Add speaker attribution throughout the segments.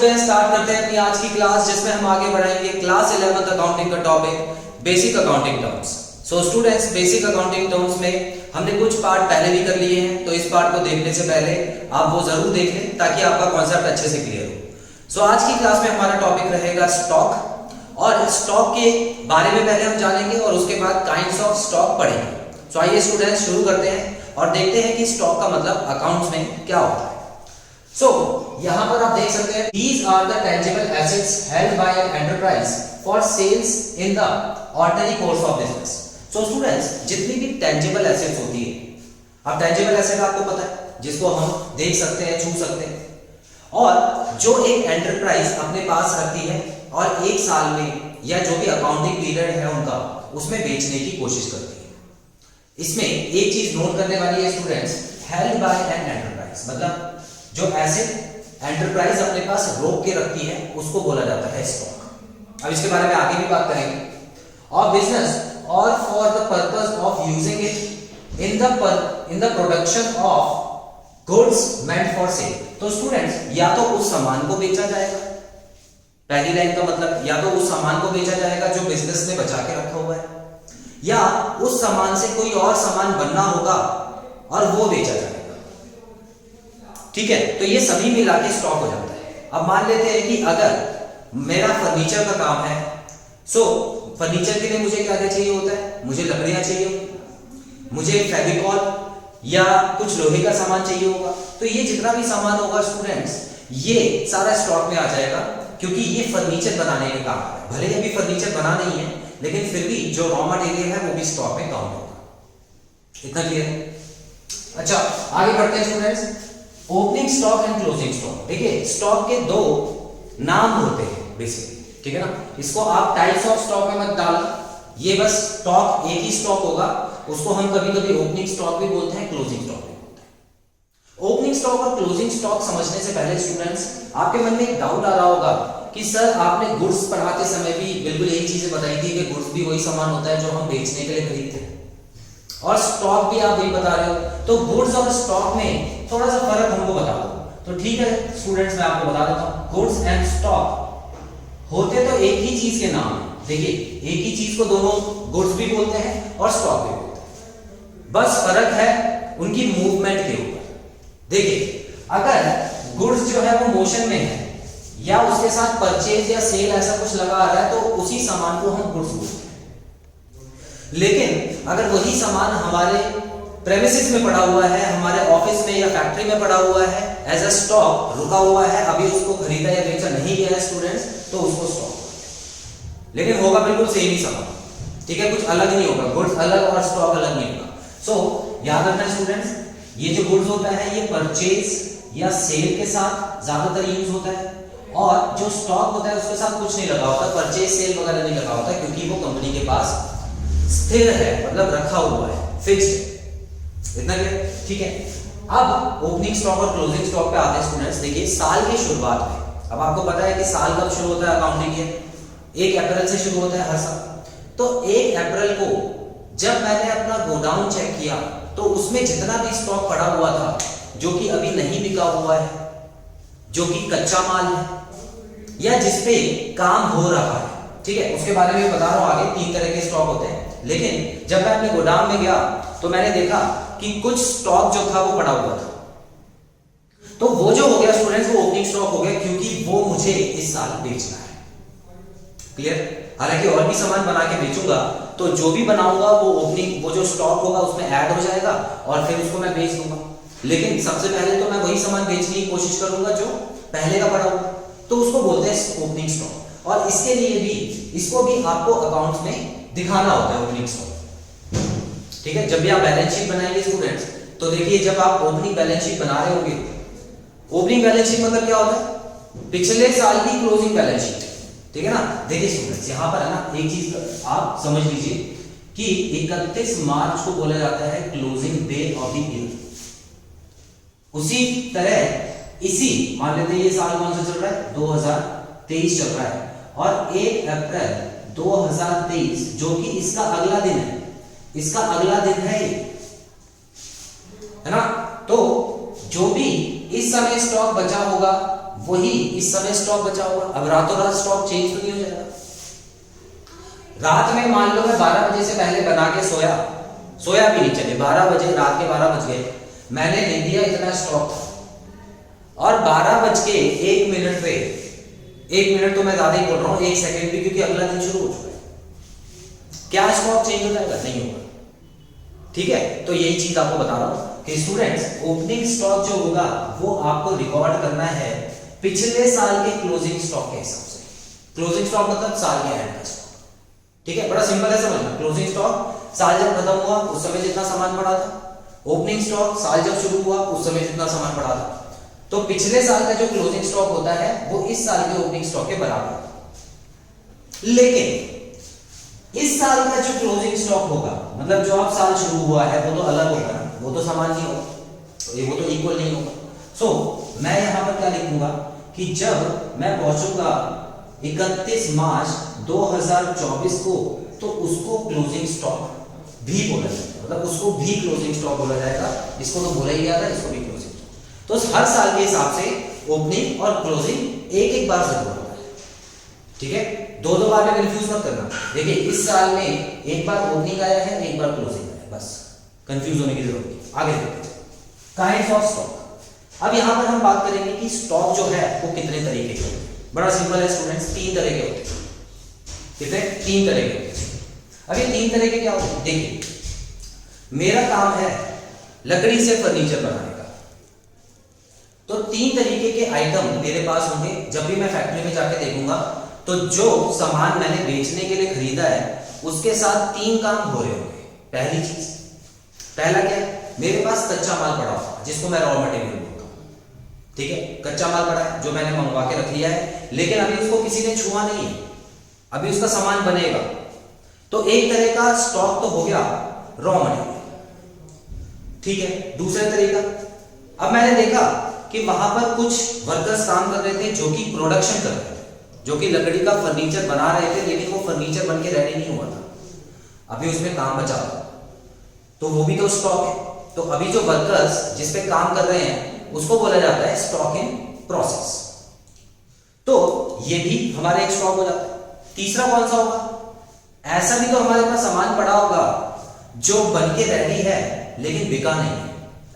Speaker 1: Student, start करते हैं अपनी आज की क्लास, जिसमें हम आगे बढ़ाएंगे क्लास 11th अकाउंटिंग का topic basic accounting terms. So students, basic accounting terms में हमने कुछ पार्ट पहले भी कर लिए हैं, तो इस पार्ट को देखने से पहले आप वो जरूर देख लें ताकि आपका कॉन्सेप्ट अच्छे से क्लियर हो। सो आज की क्लास में हमारा टॉपिक रहेगा स्टॉक, और स्टॉक के बारे में पहले हम जानेंगे और उसके बाद काइंड्स ऑफ स्टॉक पढ़ेंगे। सो आइए स्टूडेंट्स शुरू करते हैं और देखते हैं कि स्टॉक का मतलब अकाउंट्स में क्या होता है। सो यहां पर आप देख सकते हैं, these are the tangible assets held by an enterprise for sales in the ordinary course of business। So students, जितनी भी tangible assets होती है, अब tangible asset आपको पता है जिसको हम देख सकते हैं, छू सकते हैं, और जो एक एंटरप्राइज अपने पास रखती है और एक साल में या जो भी अकाउंटिंग पीरियड है उनका, उसमें बेचने की कोशिश करती है। इसमें एक चीज नोट करने वाली है students, held by an enterprise, मतलब जो एसेट एंटरप्राइज अपने पास रोक के रखती है उसको बोला जाता है स्टॉक। अब इसके बारे में आगे भी बात करेंगे। और बिजनेस और for the purpose of using it in the production of goods meant for sale. तो स्टूडेंट्स, या तो उस सामान को बेचा जाएगा, पहली लाइन का मतलब या तो उस सामान को बेचा जाएगा जो बिजनेस ने बचा के रखा हुआ है, या उस सामान से कोई और सामान बनना होगा और वो बेचा जाएगा। ठीक है, तो ये सभी मिला के स्टॉक हो जाता है। अब मान लेते हैं कि अगर मेरा फर्नीचर का काम है, सो फर्नीचर के लिए मुझे क्या क्या चाहिए होता है, मुझे लकड़ियां चाहिए, मुझे फेविकॉल या कुछ लोहे का सामान चाहिए होगा। तो ये जितना भी सामान होगा स्टूडेंट्स, ये सारा स्टॉक में आ जाएगा, क्योंकि ये फर्नीचर बनाने का काम है। भले अभी फर्नीचर बना नहीं है, लेकिन फिर भी जो रॉ मटेरियल है वो भी स्टॉक में काउंट होगा। इतना क्लियर है? अच्छा, आगे बढ़ते हैं students. Opening stock and closing stock. देखिए, स्टॉक के दो नाम होते हैं बेसिकली, ठीक है ना। इसको आप टाइप्स ऑफ स्टॉक में मत डालो, ये बस स्टॉक एक ही स्टॉक होगा। उसको हम कभी कभी ओपनिंग स्टॉक भी बोलते हैं, क्लोजिंग स्टॉक भी बोलते हैं। ओपनिंग स्टॉक और क्लोजिंग स्टॉक समझने से पहले स्टूडेंट्स, आपके मन में एक डाउट आ रहा होगा कि सर, आपने गुड्स पढ़ाते समय भी बिल्कुल यही चीजें बताई थी कि गुड्स भी वही सामान होता है जो हम बेचने के लिए खरीदते हैं, और स्टॉक भी आप वही बता रहे हो। तो गुड्स और स्टॉक में थोड़ा सा फर्क हमको बता दो। तो ठीक है स्टूडेंट्स, मैं आपको बता देता हूं। गुड्स एंड स्टॉक होते तो एक ही चीज के नाम है। देखिए, एक ही चीज को दोनों गुड्स भी बोलते हैं और स्टॉक भी बोलते हैं, बस फर्क है उनकी मूवमेंट के ऊपर। देखिए, अगर गुड्स जो है वो मोशन में है या उसके साथ परचेज या सेल ऐसा कुछ लगा आ रहा है, तो उसी सामान को हम गुड्स बोलते हैं। लेकिन अगर वही सामान हमारे प्रेमिसेस में पड़ा हुआ है, हमारे ऑफिस में या फैक्ट्री में पड़ा हुआ है, एज अ स्टॉक रुका हुआ है, अभी उसको खरीदा या बेचा नहीं गया है स्टूडेंट्स, तो उसको स्टॉक, लेकिन होगा बिल्कुल सेम ही सामान। ठीक है, कुछ अलग नहीं होगा, गुड्स अलग और स्टॉक अलग नहीं होगा। सो याद रखना स्टूडेंट्स, ये जो गुड्स होता है ये परचेज या सेल के साथ ज्यादातर यूज होता है, और जो स्टॉक होता है उसके साथ कुछ नहीं लगा होता, परचेज सेल वगैरह नहीं लगा होता, क्योंकि वो कंपनी के पास स्थिर है, मतलब रखा हुआ है, फिक्स्ड। इतना क्लियर? ठीक है। अब ओपनिंग स्टॉक और क्लोजिंग स्टॉक पे आते हैं स्टूडेंट्स। देखिए, साल की शुरुआत में, अब आपको पता है कि साल कब शुरू होता है अकाउंटिंग ईयर, 1 अप्रैल से शुरू होता है हर साल। तो 1 अप्रैल को जब मैंने अपना गोडाउन चेक किया, तो उसमें जितना भी स्टॉक पड़ा हुआ था जो कि अभी नहीं बिका हुआ है, जो कि कच्चा माल है या जिसपे काम हो रहा है, ठीक है, उसके बारे में बता रहा हूं आगे। 3 तरह के स्टॉक होते हैं। लेकिन जब मैं अपने गोदाम में गया तो मैंने देखा कि कुछ स्टॉक जो था वो पड़ा हुआ था, तो वो जो हो गया स्टूडेंट्स, वो ओपनिंग स्टॉक हो गया, क्योंकि वो मुझे इस साल बेचना है। क्लियर? हालांकि और भी सामान बना के बेचूंगा, तो जो भी बनाऊंगा वो ओपनिंग, वो जो स्टॉक होगा उसमें ऐड हो जाएगा और फिर उसको मैं बेच दूंगा। लेकिन सबसे पहले तो मैं वही सामान बेचने की कोशिश करूंगा जो पहले का पड़ा हुआ, तो उसको बोलते हैं ओपनिंग स्टॉक। और इसके लिए भी, इसको भी आपको अकाउंट्स में दिखाना होता है, ओपनिंग स्टॉक। ठीक है, जब भी आप बैलेंस शीट बनाएंगे स्टूडेंट्स, तो देखिए, जब आप ओपनिंग बैलेंस शीट बना रहे होंगे, ओपनिंग बैलेंस शीट मतलब क्या होता है, पिछले साल की क्लोजिंग बैलेंस शीट। ठीक है ना। देखिए स्टूडेंट्स, यहां पर है ना, एक चीज आप समझ लीजिए कि 31 मार्च को बोला जाता है closing day of the year. उसी तरह इसी, मान लेते हैं ये साल कौन सा चल रहा है, 2023 चल रहा है, और 1 अप्रैल 2023 जो कि इसका अगला दिन है, इसका अगला दिन है ना। तो जो भी इस समय स्टॉक बचा होगा वही इस समय स्टॉक बचा होगा। अब रातों रात स्टॉक चेंज तो नहीं हो जाएगा। रात में मान लो मैं 12 बजे से पहले बना के सोया भी नहीं, चले 12 बजे, रात के 12 बज गए, मैंने ले दिया इतना स्टॉक और 12 बज के 1 मिनट पे, 1 मिनट तो मैं ज्यादा ही बोल रहा हूं, 1 सेकंड भी, क्योंकि अगला दिन शुरू हो चुका है, क्या स्टॉक चेंज हो जाएगा? नहीं होगा। ठीक है, तो यही चीज आपको बता रहा हूं कि स्टूडेंट्स ओपनिंग स्टॉक जो होगा वो आपको रिकॉर्ड करना है पिछले साल के क्लोजिंग स्टॉक के हिसाब से। क्लोजिंग स्टॉक मतलब साल के एंड का स्टॉक। ठीक है, बड़ा सिंपल है समझना। क्लोजिंग स्टॉक साल जब खत्म हुआ उस समय जितना सामान पड़ा था, ओपनिंग स्टॉक साल जब शुरू हुआ उस समय जितना सामान पड़ा था। तो पिछले साल का जो क्लोजिंग स्टॉक होता है वो इस साल के ओपनिंग स्टॉक के बराबर होता है। लेकिन इस साल का जो क्लोजिंग स्टॉक होगा, मतलब जो अब साल शुरू हुआ है वो तो अलग होगा ना, वो तो समान नहीं होगा, वो तो इक्वल नहीं होगा। सो मैं यहां पर क्या लिखूंगा कि जब मैं पहुंचूंगा 31 मार्च 2024 को तो उसको क्लोजिंग स्टॉक भी बोला जाएगा, मतलब उसको भी क्लोजिंग स्टॉक बोला जाएगा। इसको तो बोला ही गया था, इसको भी क्लोजिंग स्टॉक। तो हर साल के हिसाब से ओपनिंग और क्लोजिंग एक एक बार जरूर होता है। ठीक है, दो बार में कंफ्यूज मत करना। देखिए इस साल में एक बार ओपनिंग आया है, एक बार क्लोजिंग आया है, बस कंफ्यूज होने की जरूरत नहीं। आगे देखते हैं काइंड्स ऑफ स्टॉक। अब यहां पर हम बात करेंगे कि स्टॉक जो है वो कितने तरीके के होते हैं। बड़ा सिंपल है स्टूडेंट्स, 3 तरह के होते हैं। कितने? 3 तरह के होते हैं। अब ये 3 तरह के क्या होते हैं? देखिए मेरा काम है लकड़ी से फर्नीचर बनाने का, तो 3 तरीके के आइटम मेरे पास होंगे। जब भी मैं फैक्ट्री में जाके देखूंगा तो जो सामान मैंने बेचने के लिए खरीदा है उसके साथ 3 काम हो रहे होंगे। पहली चीज, पहला क्या है, मेरे पास कच्चा माल पड़ा होगा जिसको मैं रॉ मटेरियल बोलता हूं। ठीक है, कच्चा माल पड़ा है जो मैंने मंगवा के रख लिया है, लेकिन अभी उसको किसी ने छुआ नहीं है, अभी उसका सामान बनेगा। तो एक तरह का स्टॉक तो हो गया रॉ मटेरियल। ठीक है, दूसरा तरीका, अब मैंने देखा कि वहां पर कुछ वर्कर्स काम कर रहे थे जो कि प्रोडक्शन कर रहे थे, जो कि लकड़ी का फर्नीचर बना रहे थे, लेकिन वो फर्नीचर बन के रेडी नहीं हुआ था, अभी उसमें काम बचा था, तो वो भी तो स्टॉक है। तो अभी जो वर्कर्स जिस पे काम कर रहे हैं उसको बोला जाता है स्टॉक इन प्रोसेस। तो ये भी हमारा एक स्टॉक हो जाता है। तीसरा कौन सा होगा? ऐसा भी तो हमारे पास सामान पड़ा होगा जो बन के रेडी है लेकिन बिका नहीं है।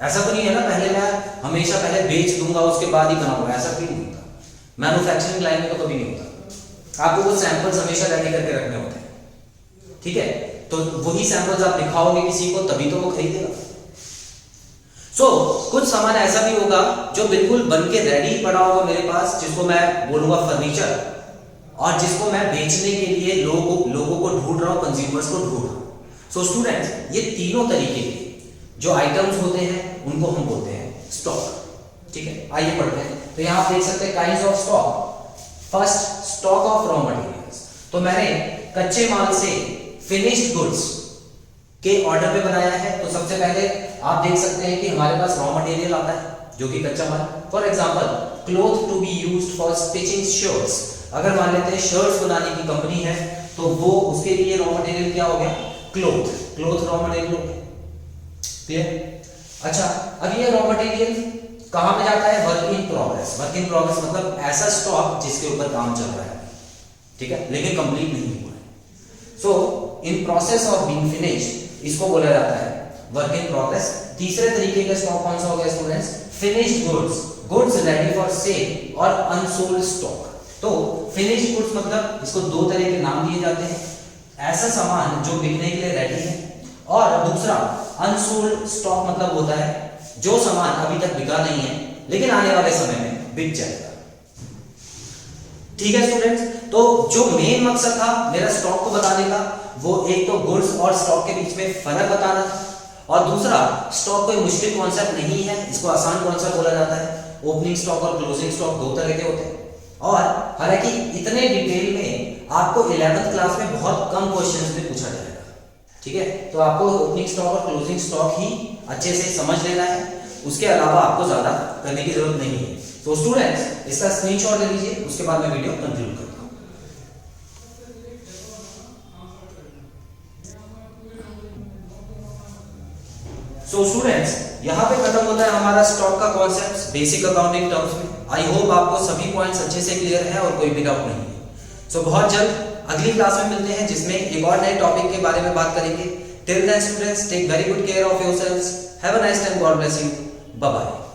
Speaker 1: ऐसा तो नहीं है ना पहले मैं हमेशा पहले बेच दूंगा उसके बाद ही बनाऊंगा, ऐसा भी नहीं होता। मैन्युफैक्चरिंग लाइन में तो कभी नहीं होता। आपको वो सैंपल्स हमेशा रेडी करके रखने होते हैं। ठीक है, तो वही सैंपल्स आप दिखाओगे किसी को तभी तो वो खरीदेगा। कुछ सामान ऐसा भी होगा जो बिल्कुल बन के रेडी पड़ा होगा मेरे पास, जिसको मैं बोलूंगा फर्नीचर, और जिसको मैं बेचने के लिए लोगों को ढूंढ रहा हूं, कंज्यूमर्स को ढूंढ रहा हूं। सो स्टूडेंट्स, ये तीनों तरीके के जो आइटम्स होते हैं उनको हम बोलते हैं स्टॉक। ठीक है, आइए पढ़ते हैं। तो यहां आप देख सकते हैं kinds of stock. First, stock of raw materials. तो मैंने कच्चे माल से फिनिश्ड गुड्स के ऑर्डर पे बनाया है। तो सबसे पहले आप देख सकते हैं कि हमारे पास रॉ मटेरियल आता है जो कि कच्चा माल। For example, cloth to be used for stitching shirts. अगर मान लेते हैं शर्ट्स बनाने की कंपनी है तो वो उसके लिए रॉ मटेरियल क्या हो गया? क्लॉथ रॉ मटेरियल हो गया। क्लियर? अच्छा, अब ये रॉ मटेरियल कहां पे जाता है? Work in progress. Work in progress मतलब ऐसा स्टॉक जिसके ऊपर काम चल रहा है, ठीक है, लेकिन कंप्लीट नहीं हुआ है। So in process of being finished, इसको बोला जाता है वर्क इन प्रोग्रेस। तीसरे तरीके का स्टॉक कौन सा हो गया students? Finished goods ready for sale और अनसोल्ड स्टॉक। तो फिनिश्ड गुड्स मतलब इसको 2 तरह के नाम दिए जाते हैं, ऐसा सामान जो बिकने के लिए रेडी है, और दूसरा अनसोल्ड स्टॉक मतलब होता है जो सामान अभी तक बिका नहीं है लेकिन आने वाले समय में बिक जाएगा। ठीक है स्टूडेंट्स, तो जो मेन मकसद था मेरा स्टॉक को बताने का, वो एक तो गुड्स और स्टॉक के बीच में फर्क बताना था, और दूसरा स्टॉक कोई मुश्किल कॉन्सेप्ट नहीं है, इसको आसान कॉन्सेप्ट बोला जाता है। ओपनिंग स्टॉक और क्लोजिंग स्टॉक 2 तरह के होते हैं, और हालांकि इतने डिटेल में आपको 11th क्लास में बहुत कम क्वेश्चंस में पूछा जाएगा। ठीक है, तो आपको ओपनिंग स्टॉक और क्लोजिंग स्टॉक ही अच्छे से समझ लेना है, उसके अलावा आपको ज्यादा करने की जरूरत नहीं है। तो स्टूडेंट्स, इसका स्क्रीनशॉट ले लीजिए, उसके बाद मैं वीडियो कंक्लूड करता हूं। सो स्टूडेंट्स, यहाँ पे खत्म होता है हमारा स्टॉक का कॉन्सेप्ट बेसिक अकाउंटिंग टर्म्स में। आई होप आपको सभी पॉइंट्स अच्छे से क्लियर है और कोई भी डाउट नहीं है। सो बहुत जल्द अगली क्लास में मिलते हैं जिसमें एक और नए टॉपिक के बारे में बात करेंगे। Till then students, take very good care of yourselves, have a nice time, God bless you, bye bye.